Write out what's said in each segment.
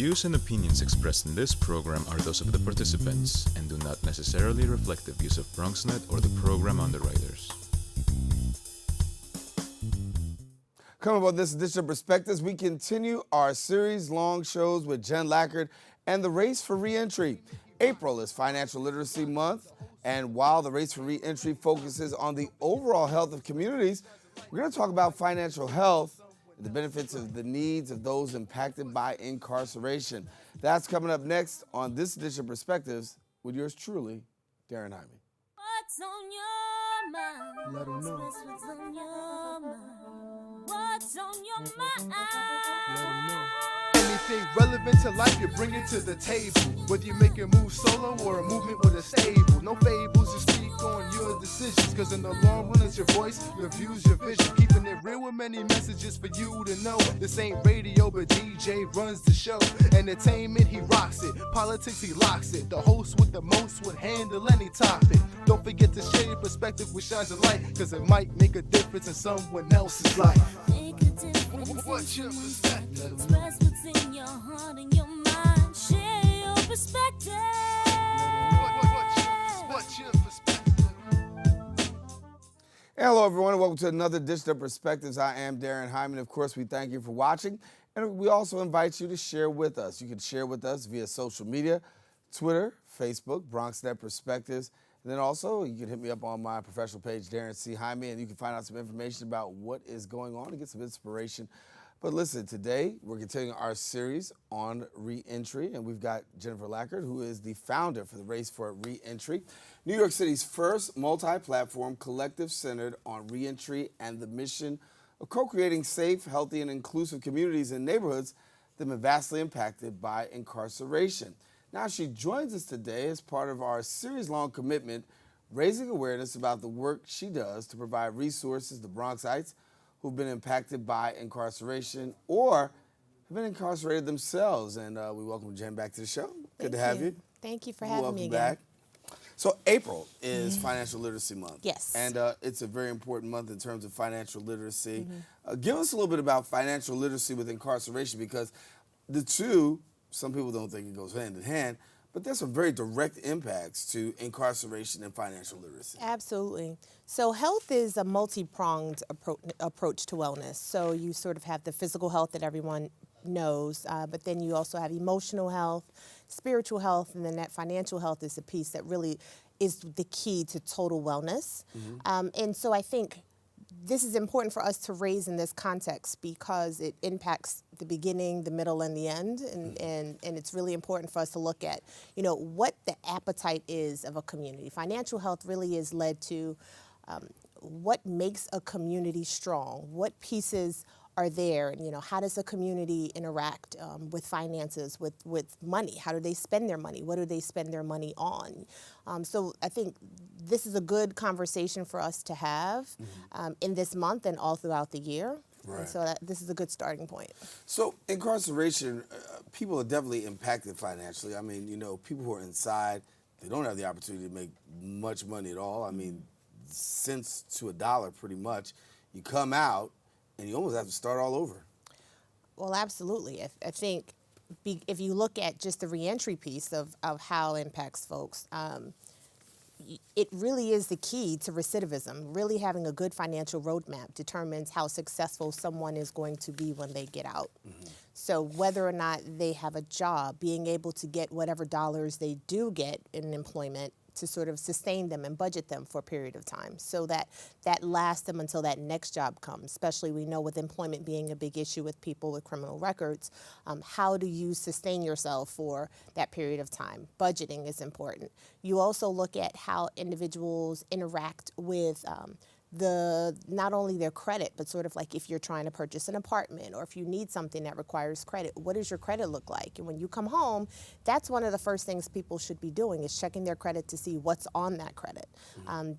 views and opinions expressed in this program are those of the participants and do not necessarily reflect the views of BronxNet or the program underwriters. Coming up on this edition of Perspectives, we continue our series-long shows with Jen Lackard and the Race for Re-Entry. April is Financial Literacy Month, and while the Race for Re-Entry focuses on the overall health of communities, we're going to talk about financial health and the benefits of the needs of those impacted by incarceration. That's coming up next on this edition of Perspectives with yours truly, Daren Jaime. What's on your mind? Let 'em know. What's on your mind? What's on your mind? Let 'em know. Anything relevant to life, you bring it to the table. Whether you make a move solo or a movement with a stable. No fables, you speak on your decisions. Cause in the long run, it's your voice, your views, your vision. Keeping it real with many messages for you to know. This ain't radio, but DJ runs the show. Entertainment, he rocks it. Politics, he locks it. The host with the most would handle any topic. Don't forget to share your perspective which shines a light. Cause it might make a difference in someone else's life. Make a difference. What's your perspective? Express what's in your heart and your mind. Share your perspective. What's your perspective? Hello, everyone, and welcome to another edition of Perspectives. I am Daren Jaime, and of course, we thank you for watching. And we also invite you to share with us. You can share with us via social media, Twitter, Facebook, BronxNet Perspectives. And then also, you can hit me up on my professional page, Daren C. Jaime, and you can find out some information about what is going on and get some inspiration. But listen, today we're continuing our series on re-entry, and we've got Jennifer Lackard, who is the founder for the Race for Re-Entry, New York City's first multi-platform collective centered on re-entry and the mission of co-creating safe, healthy, and inclusive communities and neighborhoods that have been vastly impacted by incarceration. Now, she joins us today as part of our series-long commitment, raising awareness about the work she does to provide resources to Bronxites who've been impacted by incarceration or have been incarcerated themselves. And we welcome Jen back to the show. Good to have you. Thank you for having Welcome me again. back. So April is Financial Literacy Month. Yes. And it's a very important month in terms of financial literacy. Give us a little bit about financial literacy with incarceration, because the two, some people don't think it goes hand in hand, but there's some very direct impacts to incarceration and financial literacy. Absolutely. So health is a multi-pronged approach to wellness. So you sort of have the physical health that everyone knows, but then you also have emotional health, spiritual health, and then that financial health is the piece that really is the key to total wellness. And so I think this is important for us to raise in this context because it impacts the beginning, the middle, and the end, and it's really important for us to look at, you know, what the appetite is of a community. Financial health really is led to what makes a community strong, what pieces are there, and, you know, how does a community interact with finances, with money? How do they spend their money? What do they spend their money on? So I think this is a good conversation for us to have in this month and all throughout the year. Right. And so this is a good starting point. So incarceration, people are definitely impacted financially. I mean, you know, people who are inside, they don't have the opportunity to make much money at all. I mean, cents to a dollar pretty much. You come out, and you almost have to start all over. Well, absolutely. I think if you look at just the reentry piece of how it impacts folks, it really is the key to recidivism. Really having a good financial roadmap determines how successful someone is going to be when they get out. So whether or not they have a job, being able to get whatever dollars they do get in employment to sort of sustain them and budget them for a period of time so that lasts them until that next job comes. Especially we know with employment being a big issue with people with criminal records, how do you sustain yourself for that period of time? Budgeting is important. You also look at how individuals interact with not only their credit, but sort of like if you're trying to purchase an apartment or if you need something that requires credit, what does your credit look like? And when you come home, that's one of the first things people should be doing is checking their credit to see what's on that credit.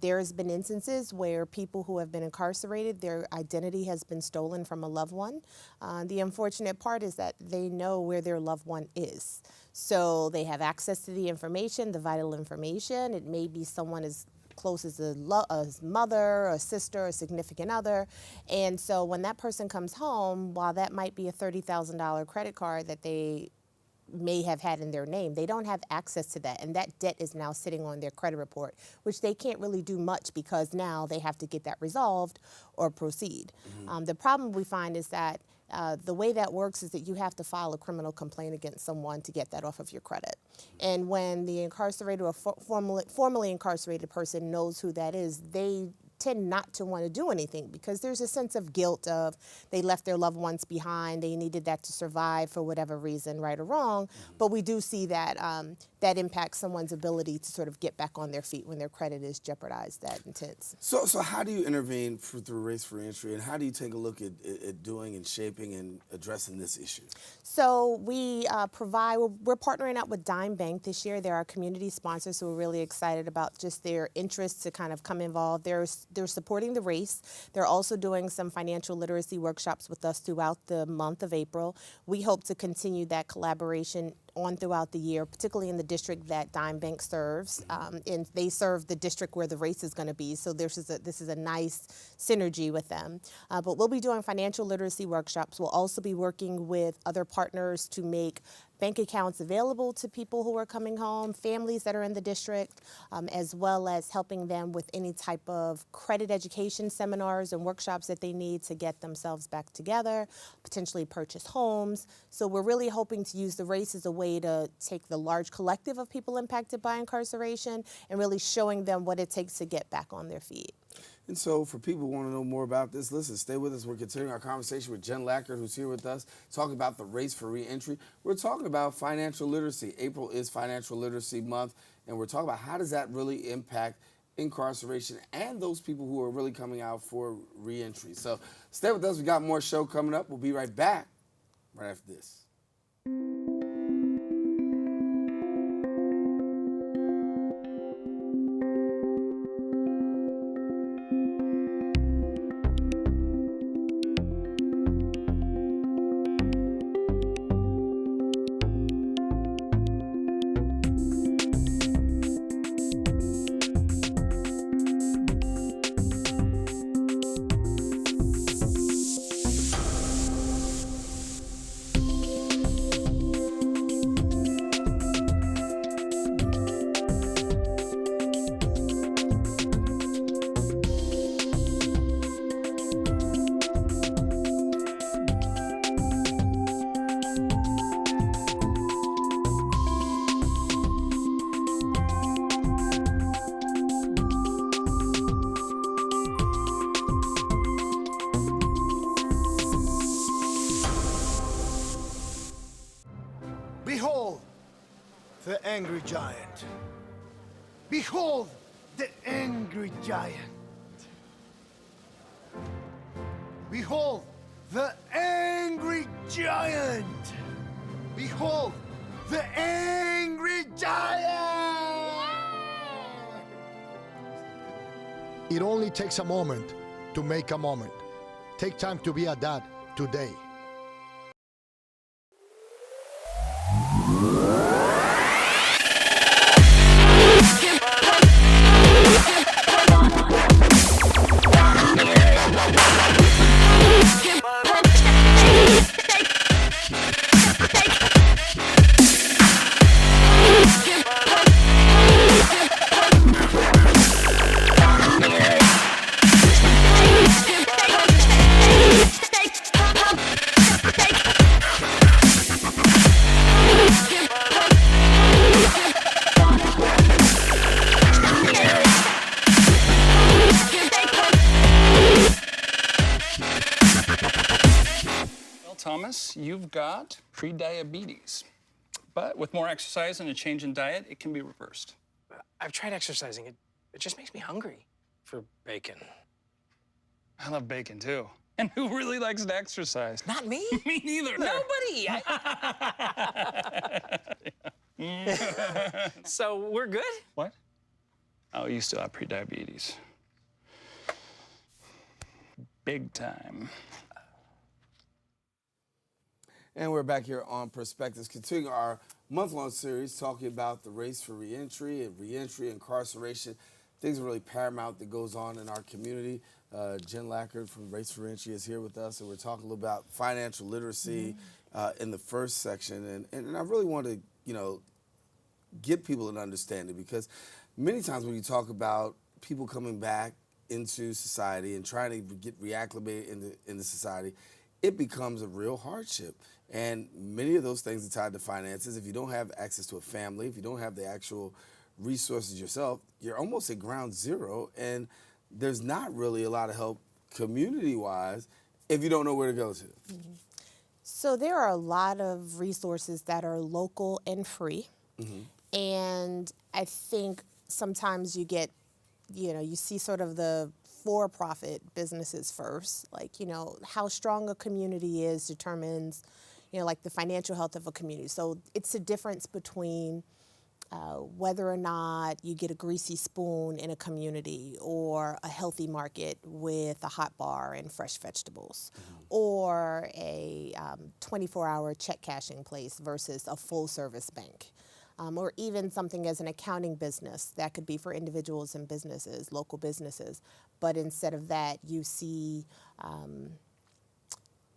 There's been instances where people who have been incarcerated, their identity has been stolen from a loved one. The unfortunate part is that they know where their loved one is. So they have access to the information, the vital information. It may be someone as close as a mother, a sister, a significant other. And so when that person comes home, while that might be a $30,000 credit card that they may have had in their name. They don't have access to that, and that debt is now sitting on their credit report, which they can't really do much because now they have to get that resolved or proceed. The problem we find is that the way that works is that you have to file a criminal complaint against someone to get that off of your credit. And when the incarcerated or formerly incarcerated person knows who that is, they tend not to want to do anything because there's a sense of guilt of they left their loved ones behind, they needed that to survive for whatever reason, right or wrong. But we do see that that impacts someone's ability to sort of get back on their feet when their credit is jeopardized that intense. So how do you intervene through Race for Entry, and how do you take a look at doing and shaping and addressing this issue? So we we're partnering up with Dime Bank this year. They're our community sponsors, so we're really excited about just their interest to kind of come involved. They're supporting the race. They're also doing some financial literacy workshops with us throughout the month of April. We hope to continue that collaboration on throughout the year, particularly in the district that Dime Bank serves. And they serve the district where the race is going to be, so this is a nice synergy with them. But we'll be doing financial literacy workshops. We'll also be working with other partners to make bank accounts available to people who are coming home, families that are in the district, as well as helping them with any type of credit education seminars and workshops that they need to get themselves back together, potentially purchase homes. So we're really hoping to use the race as a way to take the large collective of people impacted by incarceration and really showing them what it takes to get back on their feet. And so for people who want to know more about this, listen, stay with us. We're continuing our conversation with Jen Lackard, who's here with us, talking about the race for re-entry. We're talking about financial literacy. April is Financial Literacy Month, and we're talking about how does that really impact incarceration and those people who are really coming out for re-entry. So stay with us. We got more show coming up. We'll be right back right after this. Behold, the angry giant. Behold, the angry giant. Behold, the angry giant. Behold, the angry giant. It only takes a moment to make a moment. Take time to be a dad today. Thomas, you've got pre-diabetes. But with more exercise and a change in diet, it can be reversed. I've tried exercising. It just makes me hungry for bacon. I love bacon, too. And who really likes to exercise? Not me. Me neither. Nobody. So we're good? What? Oh, you still have pre-diabetes. Big time. And we're back here on Perspectives, continuing our month-long series talking about the race for re-entry and re-entry, incarceration. Things are really paramount that goes on in our community. Jen Lackard from Race for Re-Entry is here with us, and we're talking a little about financial literacy, in the first section, and I really want to, get people an understanding, because many times when you talk about people coming back into society and trying to get reacclimated into society, it becomes a real hardship. And many of those things are tied to finances. If you don't have access to a family, if you don't have the actual resources yourself, you're almost at ground zero, and there's not really a lot of help community-wise if you don't know where to go to. Mm-hmm. So there are a lot of resources that are local and free. Mm-hmm. And I think sometimes you get, you see sort of the for-profit businesses first. Like, how strong a community is determines, like the financial health of a community. So it's a difference between whether or not you get a greasy spoon in a community, or a healthy market with a hot bar and fresh vegetables, or a 24-hour check cashing place versus a full-service bank. Or even something as an accounting business that could be for individuals and businesses, local businesses. But instead of that, you see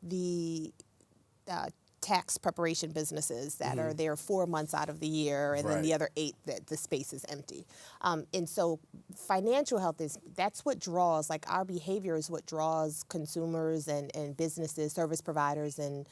the tax preparation businesses that are there 4 months out of the year, and then the other 8 that the space is empty. And so financial health that's what draws, like our behavior is what draws consumers and businesses, service providers and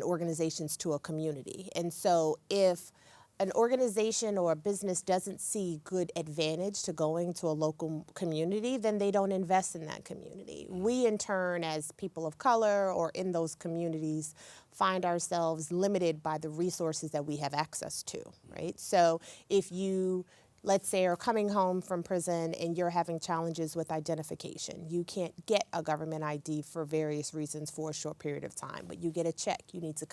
organizations to a community. And so if an organization or a business doesn't see good advantage to going to a local community, then they don't invest in that community. We, in turn, as people of color or in those communities, find ourselves limited by the resources that we have access to, right? So if you, let's say, are coming home from prison and you're having challenges with identification, you can't get a government ID for various reasons for a short period of time, but you get a check, you need to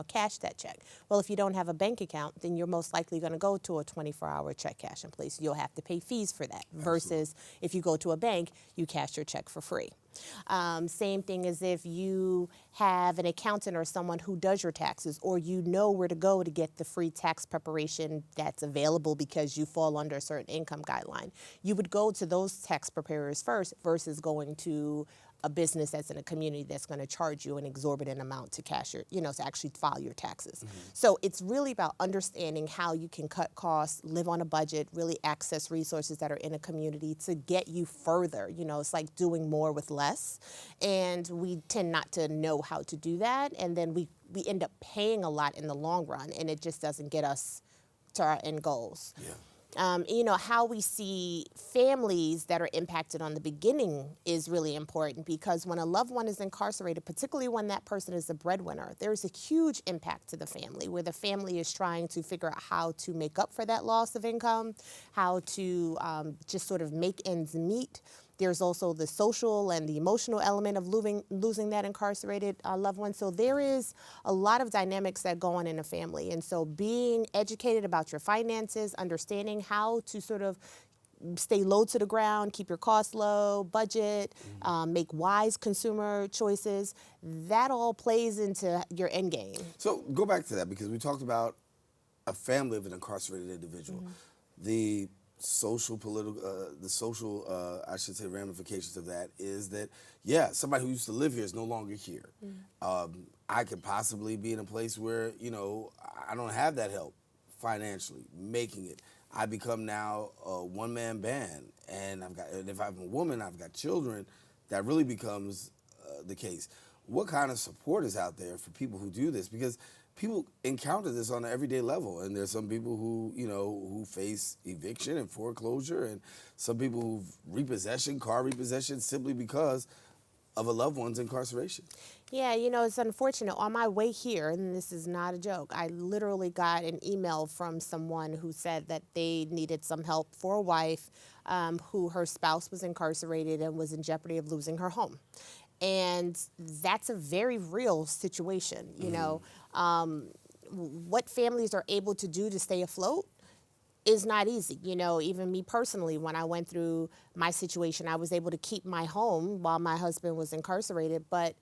cash that check. Well, if you don't have a bank account, then you're most likely going to go to a 24-hour check cashing place. You'll have to pay fees for that, versus if you go to a bank, you cash your check for free. Same thing as if you have an accountant or someone who does your taxes, or you know where to go to get the free tax preparation that's available because you fall under a certain income guideline. You would go to those tax preparers first versus going to a business that's in a community that's going to charge you an exorbitant amount to cash your, to actually file your taxes. So it's really about understanding how you can cut costs, live on a budget, really access resources that are in a community to get you further. It's like doing more with less. And we tend not to know how to do that. And then we end up paying a lot in the long run, and it just doesn't get us to our end goals. Yeah. How we see families that are impacted on the beginning is really important, because when a loved one is incarcerated, particularly when that person is the breadwinner, there's a huge impact to the family, where the family is trying to figure out how to make up for that loss of income, how to just sort of make ends meet. There's also the social and the emotional element of losing that incarcerated loved one. So there is a lot of dynamics that go on in a family. And so being educated about your finances, understanding how to sort of stay low to the ground, keep your costs low, budget, make wise consumer choices, that all plays into your end game. So go back to that, because we talked about a family of an incarcerated individual. The social, I should say, ramifications of that is that, somebody who used to live here is no longer here. I could possibly be in a place where, I don't have that help financially, making it. I become now a one-man band, and if I'm a woman, I've got children. That really becomes the case. What kind of support is out there for people who do this? Because people encounter this on an everyday level, and there's some people who, who face eviction and foreclosure, and some people who've car repossession, simply because of a loved one's incarceration. Yeah, it's unfortunate. On my way here, and this is not a joke, I literally got an email from someone who said that they needed some help for a wife who her spouse was incarcerated and was in jeopardy of losing her home. And that's a very real situation, what families are able to do to stay afloat is not easy. Even me personally, when I went through my situation, I was able to keep my home while my husband was incarcerated, but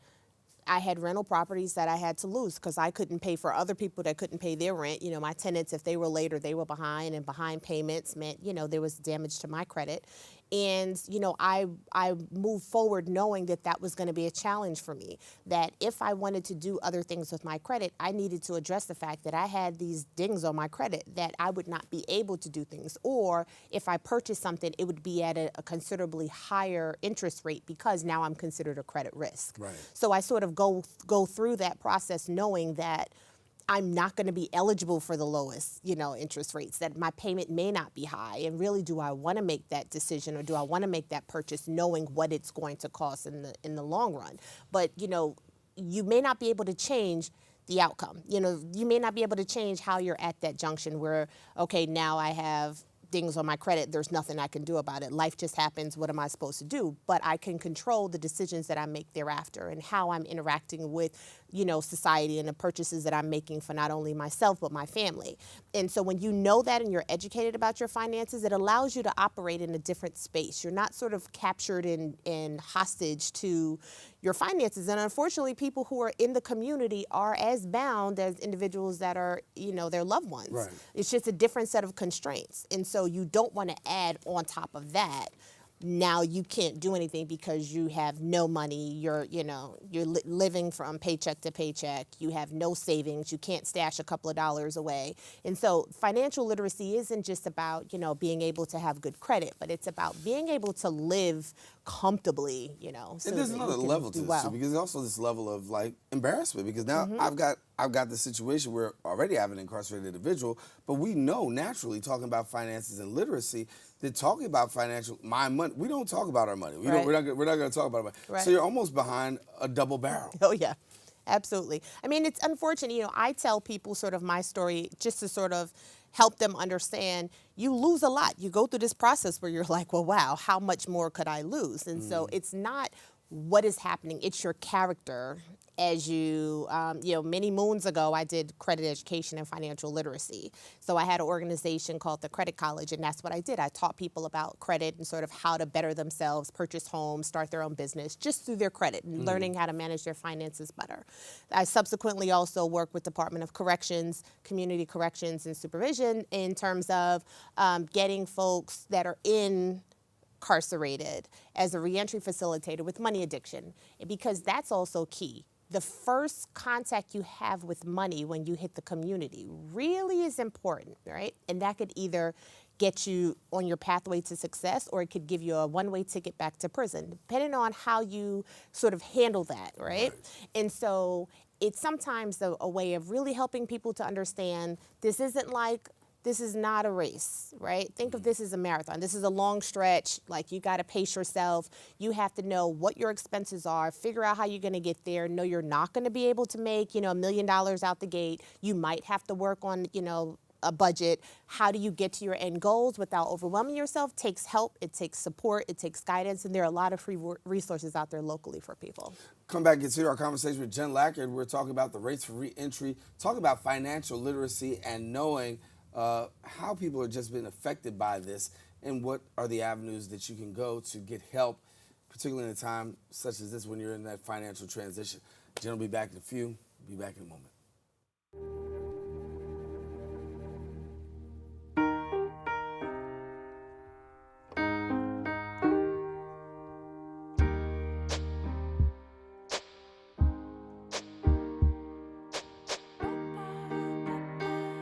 I had rental properties that I had to lose because I couldn't pay for other people that couldn't pay their rent. My tenants, if they were late or they were behind, and behind payments meant, there was damage to my credit. And, I moved forward knowing that that was going to be a challenge for me, that if I wanted to do other things with my credit, I needed to address the fact that I had these dings on my credit that I would not be able to do things. Or if I purchased something, it would be at a considerably higher interest rate because now I'm considered a credit risk. Right. So I sort of go through that process knowing that I'm not going to be eligible for the lowest, interest rates, that my payment may not be high. And really, do I want to make that decision or do I want to make that purchase knowing what it's going to cost in the long run? But, you may not be able to change the outcome. You may not be able to change how you're at that junction where, okay, now I have dings on my credit, there's nothing I can do about it. Life just happens, what am I supposed to do? But I can control the decisions that I make thereafter and how I'm interacting with, society and the purchases that I'm making for not only myself, but my family. And so when you know that and you're educated about your finances, it allows you to operate in a different space. You're not sort of captured in hostage to your finances. And unfortunately, people who are in the community are as bound as individuals that are, their loved ones. Right. It's just a different set of constraints. And so you don't want to add on top of that, now you can't do anything because you have no money. You're living from paycheck to paycheck. You have no savings. You can't stash a couple of dollars away. And so financial literacy isn't just about, being able to have good credit, but it's about being able to live comfortably, so and there's that another you can level do to this well. too, because there's also this level of like embarrassment, because now I've got the situation where I already have an incarcerated individual, but we know naturally talking about finances and literacy that talking about my money, we don't talk about our money. Right. We're not going to talk about our money. Right. So you're almost behind a double barrel. Oh, yeah, absolutely. I mean, it's unfortunate. I tell people sort of my story just to sort of help them understand you lose a lot. You go through this process where you're like, well, wow, how much more could I lose? And so it's not what is happening, it's your character. As many moons ago, I did credit education and financial literacy. So I had an organization called the Credit College, and that's what I did. I taught people about credit and sort of how to better themselves, purchase homes, start their own business, just through their credit and learning how to manage their finances better. I subsequently also worked with Department of Corrections, Community Corrections, and Supervision in terms of getting folks that are incarcerated as a reentry facilitator with money addiction, because that's also key. The first contact you have with money when you hit the community really is important, right? And that could either get you on your pathway to success, or it could give you a one-way ticket back to prison, depending on how you sort of handle that, right? And so it's sometimes a way of really helping people to understand this is not a race, right? Think of this as a marathon. This is a long stretch. Like, you got to pace yourself. You have to know what your expenses are, figure out how you're going to get there. Know you're not going to be able to make, $1 million out the gate. You might have to work on, a budget. How do you get to your end goals without overwhelming yourself? Takes help, it takes support, it takes guidance, and there are a lot of free resources out there locally for people. Come back and consider our conversation with Jen Lackard. We're talking about the rates for reentry, talking about financial literacy and knowing how people are just being affected by this, and what are the avenues that you can go to get help, particularly in a time such as this when you're in that financial transition. Jen will be back in a few. Be back in a moment.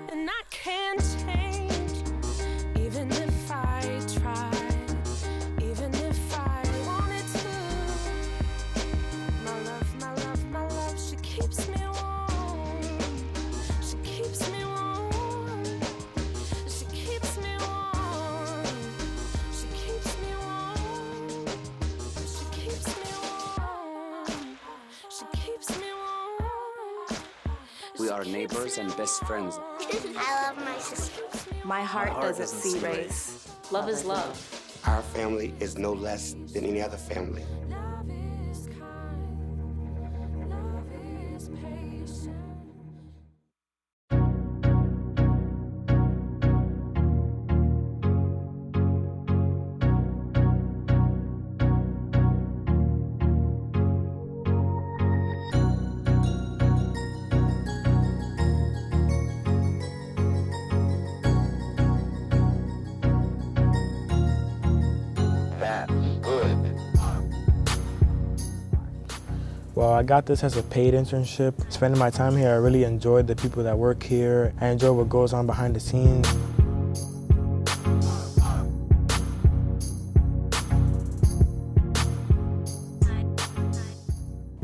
And I can't change, even if I try, even if I wanted to. My love, she keeps me warm. She keeps me warm. She keeps me warm. She keeps me warm. She keeps me warm. She keeps me warm. We are neighbors and best friends. I love my sister. My heart doesn't see race. Love is love. Our family is no less than any other family. Love is kind. Love is patient. Well, I got this as a paid internship. Spending my time here, I really enjoyed the people that work here. I enjoy what goes on behind the scenes.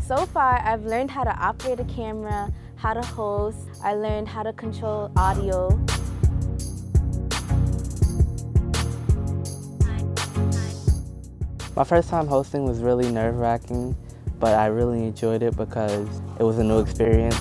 So far, I've learned how to operate a camera, how to host. I learned how to control audio. My first time hosting was really nerve-wracking, but I really enjoyed it because it was a new experience.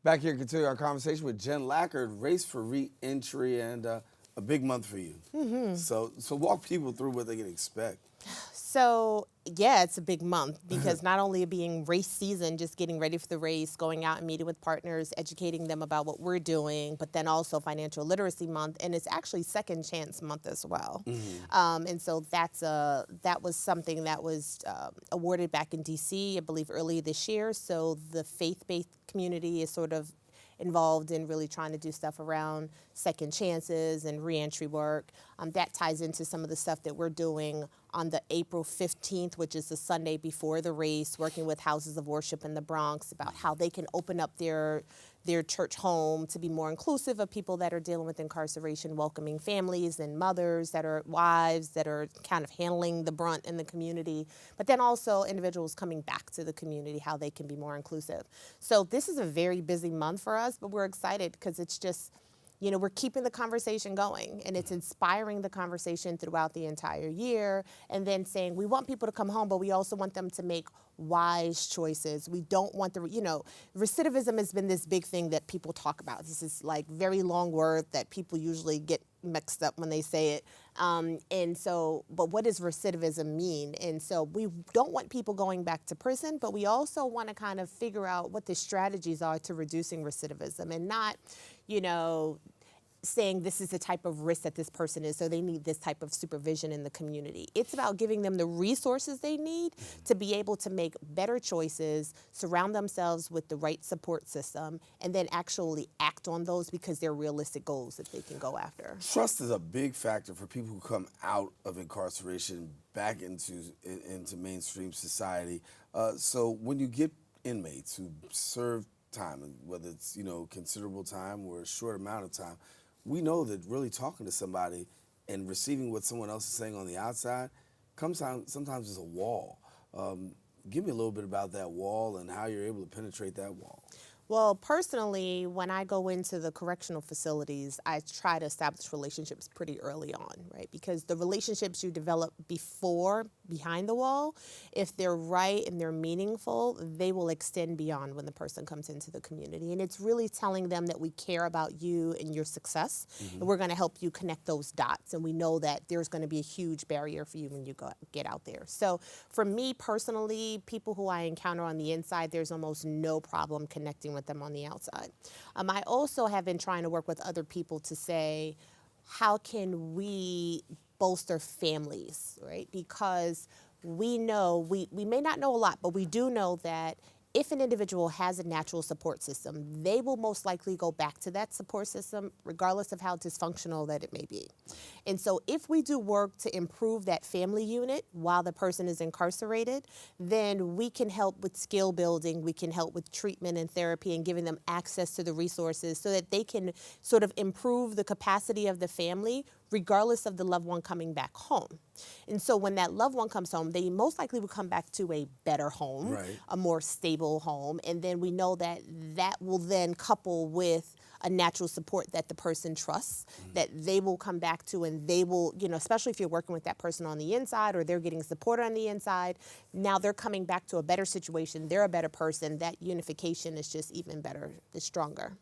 Back here, continue our conversation with Jen Lackard, Race for Re-Entry, and a big month for you. So walk people through what they can expect. So, yeah, it's a big month because not only it being race season, just getting ready for the race, going out and meeting with partners, educating them about what we're doing, but then also Financial Literacy Month, and it's actually Second Chance Month as well. And so that was something that was awarded back in D.C., I believe, earlier this year. So the faith-based community is sort of involved in really trying to do stuff around second chances and reentry work. That ties into some of the stuff that we're doing on the April 15th, which is the Sunday before the race, working with houses of worship in the Bronx about how they can open up their church home to be more inclusive of people that are dealing with incarceration, welcoming families and mothers that are wives that are kind of handling the brunt in the community, but then also individuals coming back to the community, how they can be more inclusive. So this is a very busy month for us, but we're excited because it's just, you know, we're keeping the conversation going, and it's inspiring the conversation throughout the entire year, and then saying we want people to come home, but we also want them to make wise choices. We don't want recidivism has been this big thing that people talk about. This is like very long word that people usually get mixed up when they say it. But what does recidivism mean? And so we don't want people going back to prison, but we also want to kind of figure out what the strategies are to reducing recidivism and not, saying this is the type of risk that this person is, so they need this type of supervision in the community. It's about giving them the resources they need to be able to make better choices, surround themselves with the right support system, and then actually act on those because they're realistic goals that they can go after. Trust is a big factor for people who come out of incarceration back into mainstream society. So when you get inmates who serve time, whether it's considerable time or a short amount of time, we know that really talking to somebody and receiving what someone else is saying on the outside sometimes is a wall. Give me a little bit about that wall and how you're able to penetrate that wall. Well, personally, when I go into the correctional facilities, I try to establish relationships pretty early on, right? Because the relationships you develop behind the wall, if they're right and they're meaningful, they will extend beyond when the person comes into the community. And it's really telling them that we care about you and your success, and we're going to help you connect those dots. And we know that there's going to be a huge barrier for you when you get out there. So for me personally, people who I encounter on the inside, there's almost no problem connecting with them on the outside. I also have been trying to work with other people to say, how can we bolster families, right? Because we know, we may not know a lot, but we do know that if an individual has a natural support system, they will most likely go back to that support system regardless of how dysfunctional that it may be. And so if we do work to improve that family unit while the person is incarcerated, then we can help with skill building, we can help with treatment and therapy and giving them access to the resources so that they can sort of improve the capacity of the family regardless of the loved one coming back home. And so when that loved one comes home, they most likely will come back to a better home, a more stable home, and then we know that that will then couple with a natural support that the person trusts, that they will come back to, and they will, you know, especially if you're working with that person on the inside or they're getting support on the inside, now they're coming back to a better situation, they're a better person, that unification is just even better, is stronger.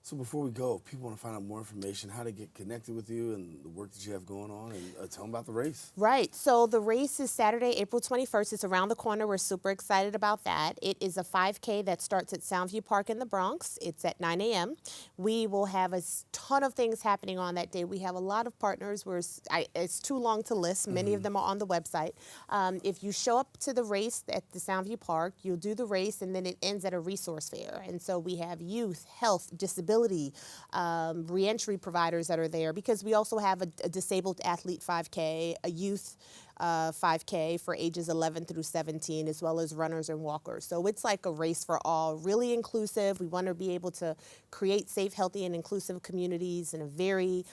So before we go, if people want to find out more information, how to get connected with you and the work that you have going on, and tell them about the race. Right. So the race is Saturday, April 21st. It's around the corner. We're super excited about that. It is a 5K that starts at Soundview Park in the Bronx. It's at 9 a.m. We will have a ton of things happening on that day. We have a lot of partners. It's too long to list. Many of them are on the website. If you show up to the race at the Soundview Park, you'll do the race, and then it ends at a resource fair. And so we have youth, health, disability, re-entry providers that are there, because we also have a disabled athlete 5K, a youth 5K for ages 11 through 17, as well as runners and walkers. So it's like a race for all, really inclusive. We want to be able to create safe, healthy, and inclusive communities in a very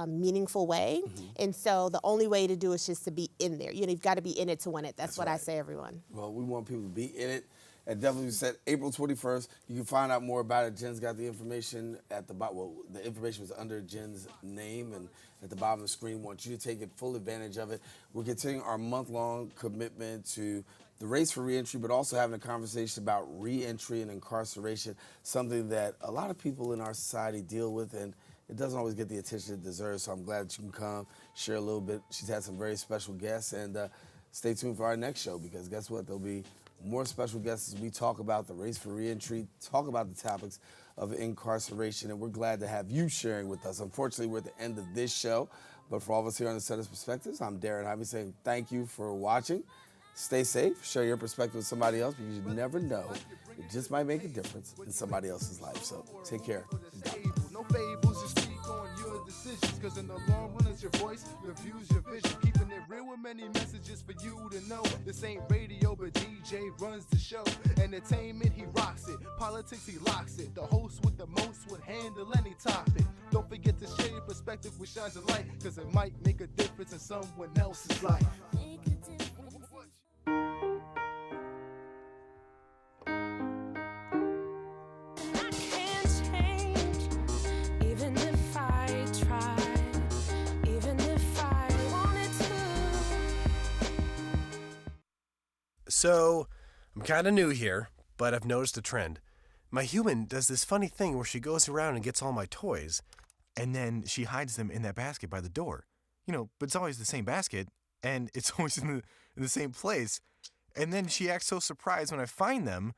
meaningful way. And so the only way to do it is just to be in there. You know, you've got to be in it to win it. That's what I say, everyone. Well, we want people to be in it. And definitely, we said April 21st. You can find out more about it. Jen's got the information at the bottom. Well, the information was under Jen's name, and at the bottom of the screen. We want you to take full advantage of it. We're continuing our month-long commitment to the race for reentry, but also having a conversation about reentry and incarceration, something that a lot of people in our society deal with, and it doesn't always get the attention it deserves. So I'm glad that you can come, share a little bit. She's had some very special guests, and stay tuned for our next show, because guess what? There'll be more special guests as we talk about the race for reentry, talk about the topics of incarceration, and we're glad to have you sharing with us. Unfortunately, we're at the end of this show, but for all of us here on the Setter's Perspectives, I'm Daren Jaime saying thank you for watching. Stay safe, share your perspective with somebody else, because you never know. It just might make a difference in somebody else's life. So take care. No fables, just speak on your decisions, because in the long run it's your voice, your views, your vision, keeping it real with many messages for you to know. This ain't radio, but DJ runs the show. Entertainment, he rocks it. Politics, he locks it. The host with the most would handle any topic. Don't forget to share your perspective with shines of light, because it might make a difference in someone else's life. So, I'm kind of new here, but I've noticed a trend. My human does this funny thing where she goes around and gets all my toys, and then she hides them in that basket by the door. You know, but it's always the same basket, and it's always in the same place. And then she acts so surprised when I find them,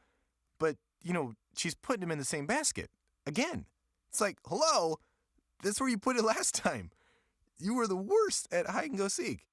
but, you know, she's putting them in the same basket. Again. It's like, hello, that's where you put it last time. You were the worst at hide and go seek.